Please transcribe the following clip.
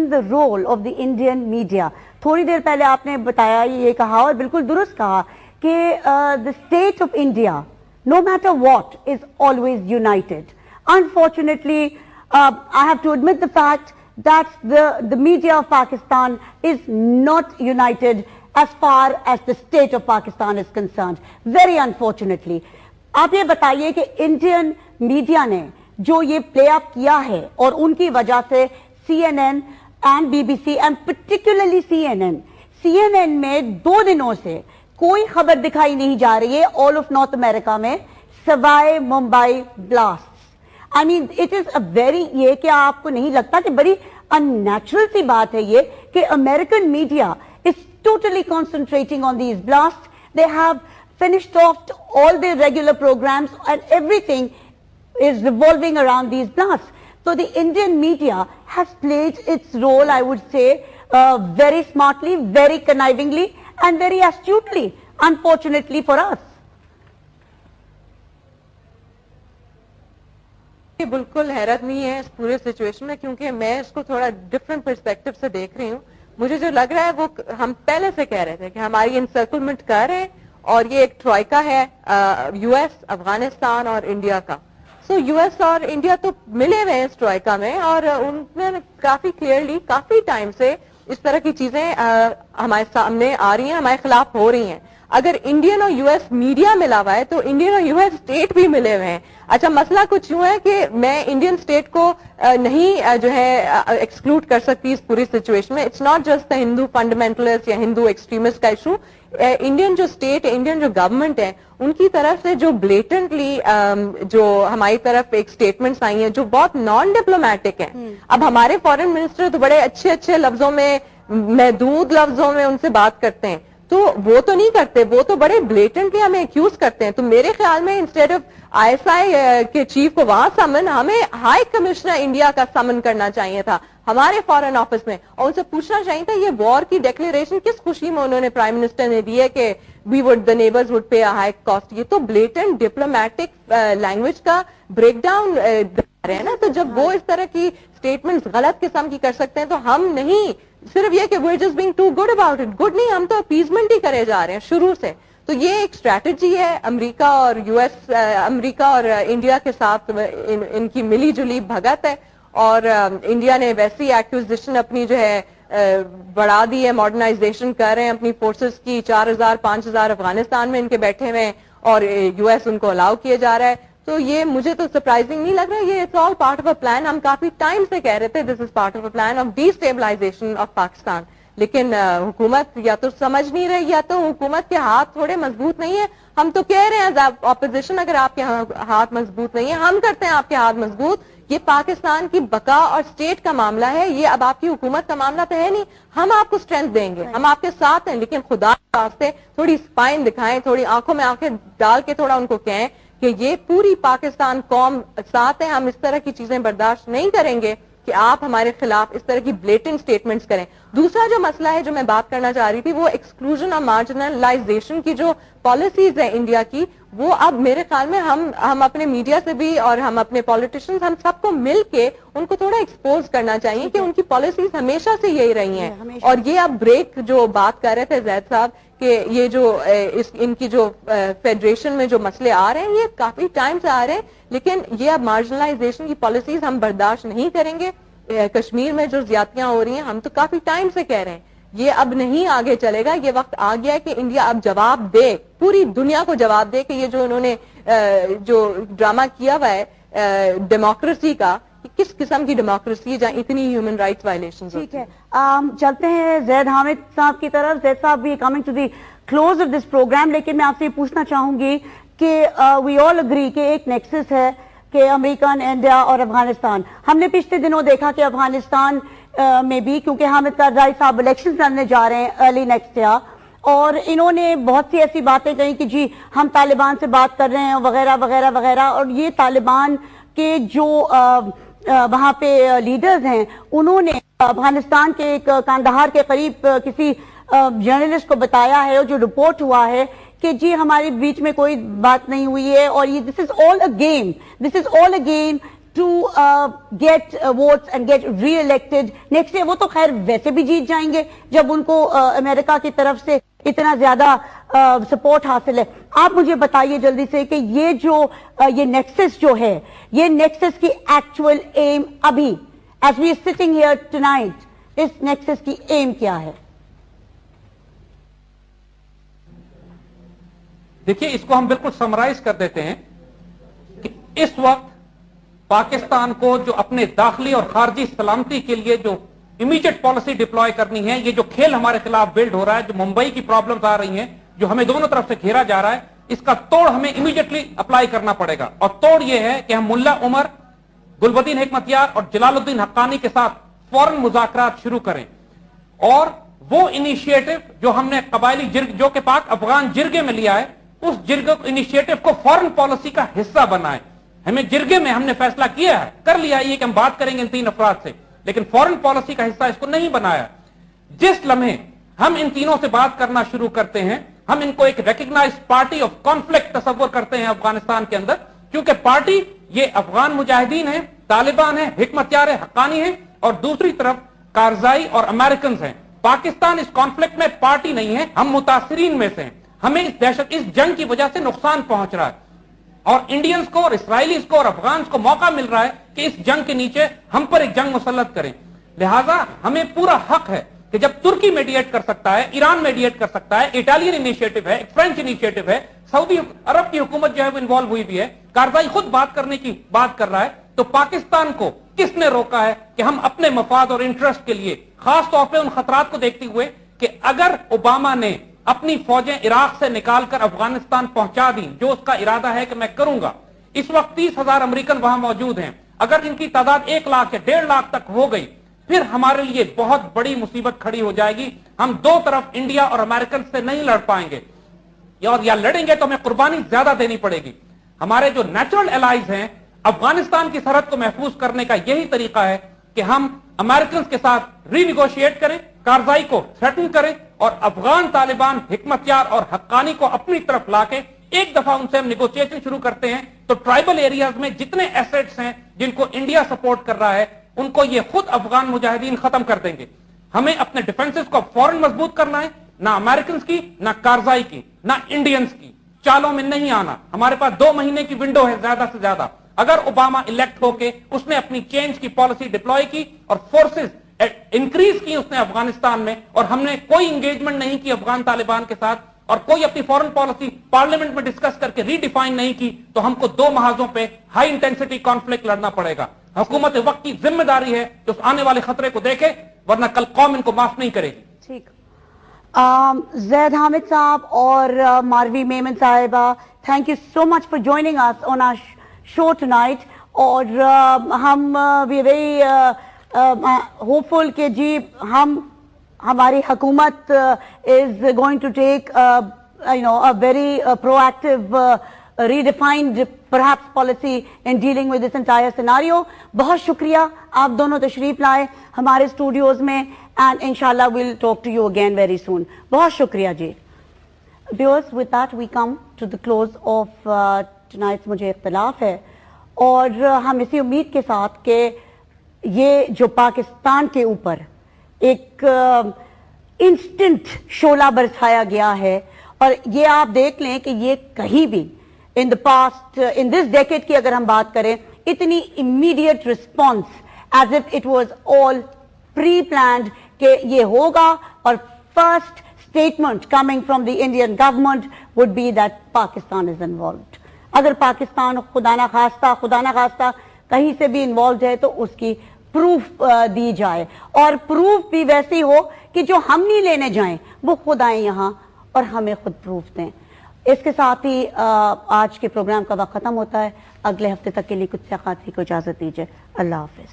in the role of the Indian media. تھوڑی دیر پہلے آپ نے بتایا یہ کہا اور بالکل درست کہا کہ the state of India, no matter what, is always united. Unfortunately, I have to admit the fact that the media of Pakistan is not united as far as the state of Pakistan is concerned. Very unfortunately. آپ یہ بتائیے کہ Indian media نے جو یہ پلے اپ کیا ہے اور ان کی وجہ سے C N N and B B C and particularly C N N میں 2 دنوں سے کوئی خبر دکھائی نہیں جا رہی ہے آل آف نارتھ امریکہ میں سوائے Mumbai blast. I mean it is a very یہ کہ آپ کو نہیں لگتا کہ بڑی ان نیچرل سی بات ہے یہ کہ American media is totally concentrating on these blast. They have finished off all their regular programs and everything is revolving around these blasts. So the Indian media has played its role, I would say, very smartly, very connivingly and very astutely, unfortunately for us. یہ بالکل حیرت نہیں ہے اس پورے situation میں کیونکہ میں اس کو تھوڑا ڈفرنٹ پرسپیکٹو سے دیکھ رہی ہوں. مجھے جو لگ رہا ہے وہ ہم پہلے سے کہہ رہے تھے کہ ہماری انسرکلمنٹ کر رہے ہیں اور یہ ایک ٹرائکا ہے یو ایس افغانستان اور انڈیا کا. سو یو ایس اور انڈیا تو ملے ہوئے ہیں اس ٹرائکا میں اور ان میں کافی کلیئرلی کافی ٹائم سے اس طرح کی چیزیں ہمارے سامنے آ رہی ہیں, ہمارے خلاف ہو رہی ہیں. اگر انڈین اور یو ایس میڈیا ملا ہوا ہے تو انڈین اور یو ایس اسٹیٹ بھی ملے ہوئے ہیں. اچھا مسئلہ کچھ یوں ہے کہ میں انڈین اسٹیٹ کو نہیں جو ہے ایکسکلوڈ کر سکتی اس پوری سچویشن میں. It's not just the Hindu fundamentalist یا ہندو ایکسٹریمسٹ کا ایشو. انڈین جو اسٹیٹ ہے, انڈین جو گورنمنٹ ہے, ان کی طرف سے جو بلیٹنٹلی جو ہماری طرف ایک اسٹیٹمنٹس آئی ہیں جو بہت نان ڈپلومیٹک ہیں. اب ہمارے فارن منسٹر تو بڑے اچھے اچھے لفظوں میں, محدود لفظوں میں ان سے بات کرتے ہیں, تو وہ تو نہیں کرتے, وہ تو بڑے بلیٹنٹلی ہمیں ایکیوز کرتے ہیں. تو میرے خیال میں instead of I S I کے چیف کو وہاں سمن, ہمیں ہائی کمشنر انڈیا کا سمن کرنا چاہیے تھا ہمارے فارن آفس میں, اور ان سے پوچھنا چاہیے تھا یہ وار کی ڈیکلیریشن کس خوشی میں انہوں نے پرائم منسٹر نے دی ہے کہ we would the neighbours would pay high cost. یہ تو بلیٹنٹ ڈپلومیٹک لینگویج کا بریک ڈاؤن رہے ہیں نا. تو جب وہ اس طرح کی اسٹیٹمنٹس غلط قسم کی کر سکتے ہیں تو ہم نہیں صرف یہ کہ we're just being too good about it. Good نہیں, ہم تو اپیزمنٹ ہی کرے جا رہے ہیں شروع سے. تو یہ ایک اسٹریٹجی ہے امریکہ اور یو ایس, امریکہ اور انڈیا کے ساتھ ان کی ملی جلی بھگت ہے. اور انڈیا نے ویسی ایکوزیشن اپنی جو ہے بڑھا دی ہے, ماڈرنائزیشن کر رہے ہیں اپنی فورسز کی, 4,000-5,000 افغانستان میں ان کے بیٹھے ہوئے ہیں اور یو ایس ان کو الاؤ کیے جا رہا ہے. تو یہ مجھے تو سرپرائزنگ نہیں لگ رہا, یہ it's all part of a plan. ہم کافی ٹائم سے کہہ رہے تھے this is part of a plan of destabilization of Pakistan, لیکن حکومت یا تو سمجھ نہیں رہی یا تو حکومت کے ہاتھ تھوڑے مضبوط نہیں ہیں. ہم تو کہہ رہے ہیں اپوزیشن اگر آپ کے ہاتھ مضبوط نہیں ہے, ہم کرتے ہیں آپ کے ہاتھ مضبوط. یہ پاکستان کی بقا اور اسٹیٹ کا معاملہ ہے, یہ اب آپ کی حکومت کا معاملہ تو ہے نہیں. ہم آپ کو اسٹرینتھ دیں گے, ہم آپ کے ساتھ ہیں, لیکن خدا کے واسطے تھوڑی اسپائن دکھائیں, تھوڑی آنکھوں میں آنکھیں ڈال کے تھوڑا ان کو کہیں کہ یہ پوری پاکستان قوم ساتھ ہے, ہم اس طرح کی چیزیں برداشت نہیں کریں گے کہ آپ ہمارے خلاف اس طرح کی بلیٹنٹ سٹیٹمنٹس کریں. دوسرا جو مسئلہ ہے جو میں بات کرنا چاہ رہی تھی وہ ایکسکلوژن اور مارجنلائزیشن کی جو پالیسیز ہیں انڈیا کی, وہ اب میرے خیال میں ہم اپنے میڈیا سے بھی اور ہم اپنے پالیٹیشنز ہم سب کو مل کے ان کو تھوڑا ایکسپوز کرنا چاہیے کہ ان کی پالیسیز ہمیشہ سے یہی رہی ہیں. اور یہ اب بریک جو بات کر رہے تھے زید صاحب کہ یہ جو ان کی جو فیڈریشن میں جو مسئلے آ رہے ہیں یہ کافی ٹائم سے آ رہے ہیں, لیکن یہ اب مارجنلائزیشن کی پالیسیز ہم برداشت نہیں کریں گے. کشمیر میں جو زیادتیاں ہو رہی ہیں ہم تو کافی ٹائم سے کہہ رہے ہیں یہ اب نہیں آگے چلے گا. یہ وقت آ گیا ہے کہ انڈیا اب جواب دے, پوری دنیا کو جواب دے کہ یہ جو انہوں نے جو ڈرامہ کیا ہوا ہے ڈیموکریسی کا, کس قسم کی ڈیموکریسی ہے جہاں اتنی ہیومن رائٹس وائلیشن. ٹھیک ہے, چلتے ہیں زید حامد صاحب کی طرف. زید صاحب بھی coming to the close of this programme, لیکن میں آپ سے یہ پوچھنا چاہوں گی کہ وی آل اگری کہ ایک نیکسس ہے کہ امریکن, انڈیا اور افغانستان. ہم نے پچھلے دنوں دیکھا کہ افغانستان میں بھی, کیونکہ حامد کرزائی صاحب الیکشن لڑنے جا رہے ہیں ارلی نیکسٹ ایئر, اور انہوں نے بہت سی ایسی باتیں کہیں کہ جی ہم طالبان سے بات کر رہے ہیں وغیرہ وغیرہ وغیرہ. اور یہ طالبان کے جو وہاں پہ لیڈرز ہیں انہوں نے افغانستان کے ایک کاندہار کے قریب کسی جرنلسٹ کو بتایا ہے, اور جو رپورٹ ہوا ہے کہ جی ہمارے بیچ میں کوئی بات نہیں ہوئی ہے, اور یہ this is all a game, this is all a game to get votes and get re-elected next year. وہ تو خیر ویسے بھی جیت جائیں گے جب ان کو امریکہ کی طرف سے اتنا زیادہ سپورٹ حاصل ہے. آپ مجھے بتائیے جلدی سے کہ یہ جو یہ نیکسس جو ہے, یہ نیکسس کی ایکچوئل ایم ابھی as we are sitting here tonight, اس نیکسس کی ایم کیا ہے؟ دیکھیے اس کو ہم بالکل سمرائز کر دیتے ہیں کہ اس وقت پاکستان کو جو اپنے داخلی اور خارجی سلامتی کے لیے جو امیڈیٹ پالیسی ڈپلوائے کرنی ہے, یہ جو کھیل ہمارے خلاف بلڈ ہو رہا ہے, جو ممبئی کی پرابلمز آ رہی ہیں, جو ہمیں دونوں طرف سے گھیرا جا رہا ہے, اس کا توڑ ہمیں امیڈیٹلی اپلائی کرنا پڑے گا. اور توڑ یہ ہے کہ ہم ملا عمر, گلبدین حکمتیار اور جلال الدین حقانی کے ساتھ فوراً مذاکرات شروع کریں, اور وہ انیشیٹو جو ہم نے قبائلی جرگ جو کہ پاک افغان جرگے میں لیا ہے, اس جرگ انیشیٹو کو فورن پالیسی کا حصہ بنائیں. ہمیں جرگے میں ہم نے فیصلہ کیا ہے, کر لیا یہ کہ ہم بات کریں گے ان 3 افراد سے, لیکن فورن پالیسی کا حصہ اس کو نہیں بنایا. جس لمحے ہم ان تینوں سے بات کرنا شروع کرتے ہیں, ہم ان کو ایک ریکگنائز پارٹی آف کانفلکٹ تصور کرتے ہیں افغانستان کے اندر, کیونکہ پارٹی یہ افغان مجاہدین ہیں, طالبان ہیں, حکمتیار حقانی ہیں, اور دوسری طرف کارزائی اور امریکنز ہیں. پاکستان اس کانفلکٹ میں پارٹی نہیں ہے, ہم متاثرین میں سے ہیں. ہمیں اس جنگ کی وجہ سے نقصان پہنچ رہا ہے, اور انڈینز کو اور اسرائیلیز کو اور افغانز کو موقع مل رہا ہے کہ اس جنگ کے نیچے ہم پر ایک جنگ مسلط کریں. لہذا ہمیں پورا حق ہے کہ جب ترکی میڈیٹ کر سکتا ہے, ایران میڈیٹ کر سکتا ہے, اٹالین انیشیٹو ہے, فرینچ انیشیٹو ہے, سعودی عرب کی حکومت جو ہے وہ انوالو ہوئی بھی ہے, کارزائی خود بات کرنے کی بات کر رہا ہے, تو پاکستان کو کس نے روکا ہے کہ ہم اپنے مفاد اور انٹرسٹ کے لیے, خاص طور پہ ان خطرات کو دیکھتے ہوئے کہ اگر اوباما نے اپنی فوجیں عراق سے نکال کر افغانستان پہنچا دیں, جو اس کا ارادہ ہے کہ میں کروں گا, اس وقت 30,000 امریکن وہاں موجود ہیں, اگر ان کی تعداد 1 لاکھ یا 1.5 لاکھ تک ہو گئی, پھر ہمارے لیے بہت بڑی مصیبت کھڑی ہو جائے گی. ہم دو طرف انڈیا اور امریکن سے نہیں لڑ پائیں گے, اور یا لڑیں گے تو ہمیں قربانی زیادہ دینی پڑے گی. ہمارے جو نیچرل الائز ہیں, افغانستان کی سرحد کو محفوظ کرنے کا یہی طریقہ ہے کہ ہم امریکنز کے ساتھ ری نیگوشیٹ کریں, کارزائی کو تھریٹن کریں, اور افغان طالبان, حکمتیار اور حقانی کو اپنی طرف لا کے ایک دفعہ ان سے ہم نیگوشیشن شروع کرتے ہیں, تو ٹرائبل ایریاز میں جتنے ایسٹس ہیں جن کو انڈیا سپورٹ کر رہا ہے, ان کو یہ خود افغان مجاہدین ختم کر دیں گے. ہمیں اپنے ڈیفنسز کو فوراً مضبوط کرنا ہے, نہ امریکنز کی, نہ کارزائی کی, نہ انڈینز کی چالوں میں نہیں آنا. ہمارے پاس 2 مہینے کی ونڈو ہے زیادہ سے زیادہ. اگر اوباما الیکٹ ہو کے اس نے اپنی چینج کی پالیسی ڈپلوائے کی اور فورسز انکریز کی اس نے افغانستان میں, اور ہم نے کوئی انگیجمنٹ نہیں کی افغان طالبان کے ساتھ, اور کوئی اپنی فورن پالیسی پارلیمنٹ میں ڈسکس کر کے ری ڈیفائن نہیں کی, تو ہم کو 2 محاذوں پہ ہائی انٹینسٹی کانفلکٹ لڑنا پڑے گا. حکومت وقت کی ذمہ داری ہے کہ اس آنے والے خطرے کو دیکھے, ورنہ کل قوم ان کو معاف نہیں کرے گی. ٹھیک. زید حامد صاحب اور ماروی میمن صاحبہ, thank you so much for joining us on our show tonight. اور ہم وی ویری ہوپ فل کہ جی ہماری حکومت is going to take a very proactive redefined perhaps policy in dealing with this entire scenario. بہت شکریہ آپ دونوں تشریف لائے ہمارے اسٹوڈیوز میں, and inshallah we'll talk to you again very soon. بہت شکریہ جی. Viewers, with that we come to the close of tonight's مجھے اختلاف ہے, اور ہم اسی امید کے ساتھ کہ یہ جو پاکستان کے اوپر ایک انسٹنٹ شعلہ برسایا گیا ہے, اور یہ آپ دیکھ لیں کہ یہ کہیں بھی in the past, in this decade کی اگر ہم بات کریں, اتنی immediate response as if it was all pre-planned کہ یہ ہوگا, اور first statement coming from the Indian government would be that Pakistan is involved. اگر پاکستان خدا نہ خواستہ کہیں سے بھی انوالوڈ ہے تو اس کی پروف دی جائے, اور پروف بھی ویسی ہو کہ جو ہم نہیں لینے جائیں وہ خود آئیں یہاں اور ہمیں خود پروف دیں. اس کے ساتھ ہی آج کے پروگرام کا وقت ختم ہوتا ہے. اگلے ہفتے تک کے لیے کچھ سخاتی کو اجازت دیجیے. اللہ حافظ.